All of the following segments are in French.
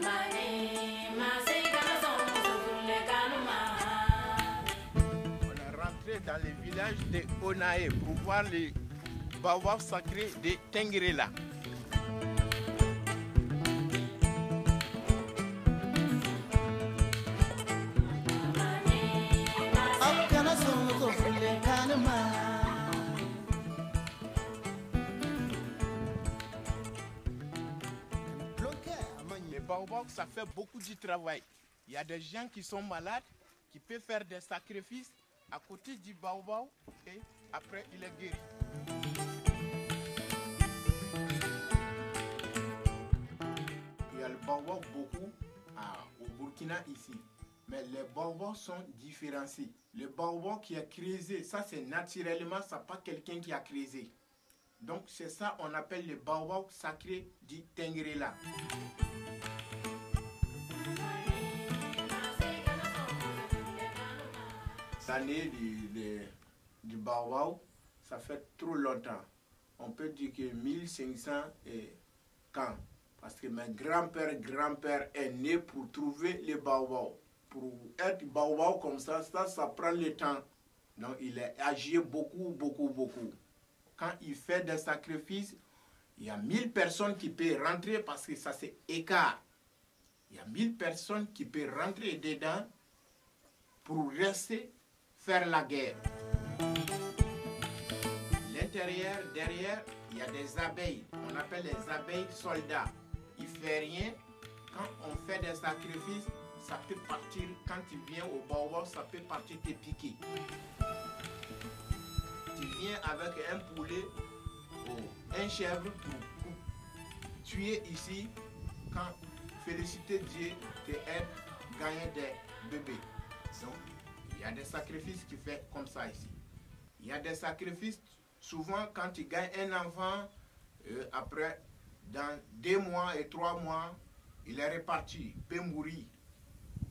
On est rentré dans le village de Onaé pour voir les baobabs sacrés de Tengrela. Les baobabs, ça fait beaucoup de travail. Il y a des gens qui sont malades, qui peuvent faire des sacrifices à côté du baobab et après il est guéri. Il y a le baobab beaucoup au Burkina ici. Mais les baobabs sont différenciés. Le baobab qui est créé, ça c'est naturellement, ça n'est pas quelqu'un qui a créé. Donc c'est ça on appelle le baobab sacré du Tengrela. L'année du baobab, ça fait trop longtemps. On peut dire que 1500 et quand. Parce que mon grand-père est né pour trouver les baobabs. Pour être baobab comme ça prend le temps. Donc il est âgé beaucoup. Quand il fait des sacrifices, il y a 1000 personnes qui peuvent rentrer parce que ça c'est écart. Il y a 1000 personnes qui peuvent rentrer dedans pour rester faire la guerre. L'intérieur, derrière, il y a des abeilles. On appelle les abeilles soldats. Il ne fait rien. Quand on fait des sacrifices, ça peut partir, quand tu viens au baobab, ça peut partir te piquer. Tu viens avec un poulet ou un chèvre pour tuer ici. Quand féliciter Dieu te aide à gagner des bébés. Donc, il y a des sacrifices qui fait comme ça ici. Il y a des sacrifices, souvent quand tu gagnes un enfant, après, dans 2 mois et 3 mois, il est reparti, il peut mourir.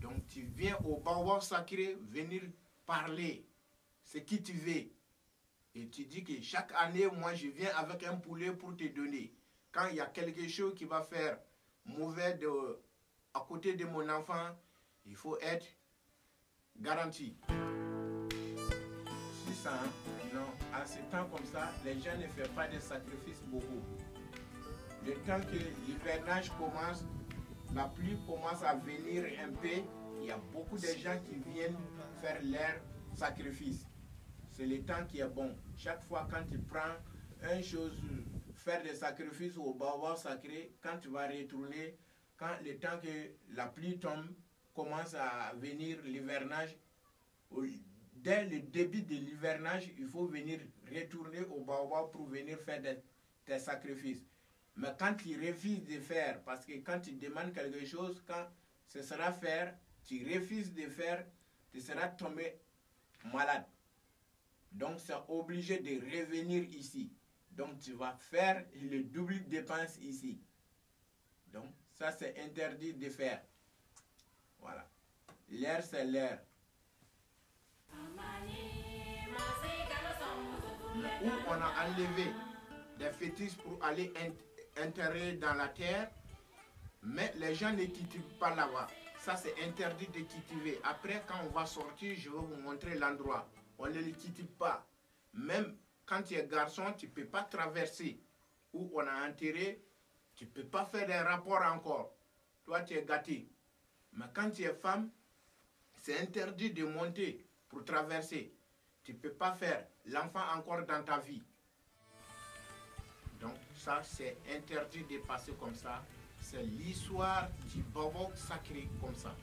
Donc tu viens au baobab sacré, venir parler, ce qui tu veux. Et tu dis que chaque année, moi je viens avec un poulet pour te donner. Quand il y a quelque chose qui va faire mauvais à côté de mon enfant, il faut être garanti. C'est ça, hein? Non, à ce temps comme ça, les gens ne font pas de sacrifices beaucoup. Le temps que l'hivernage commence, la pluie commence à venir un peu, il y a beaucoup de gens qui viennent faire leur sacrifice. C'est le temps qui est bon. Chaque fois quand tu prends une chose, faire des sacrifices au baobab sacré, quand tu vas retourner, quand le temps que la pluie tombe, commence à venir l'hivernage, dès le début de l'hivernage, il faut venir retourner au baobab pour venir faire des sacrifices. Mais quand tu refuses de faire, parce que quand tu demandes quelque chose, quand ce sera faire, tu refuses de faire, tu seras tombé malade. Donc c'est obligé de revenir ici. Donc tu vas faire le double dépense ici. Donc ça c'est interdit de faire. Voilà. L'air c'est l'air. Où on a enlevé des fétiches pour aller enterrer dans la terre, mais les gens ne cultivent pas là-bas. Ça c'est interdit de cultiver. Après quand on va sortir, je vais vous montrer l'endroit. On ne les cultive pas. Même quand tu es garçon, tu ne peux pas traverser. Où on a enterré, tu ne peux pas faire des rapports encore. Toi tu es gâté. Mais quand tu es femme, c'est interdit de monter pour traverser. Tu ne peux pas faire l'enfant encore dans ta vie. Donc ça c'est interdit de passer comme ça. C'est l'histoire du baobab sacré comme ça.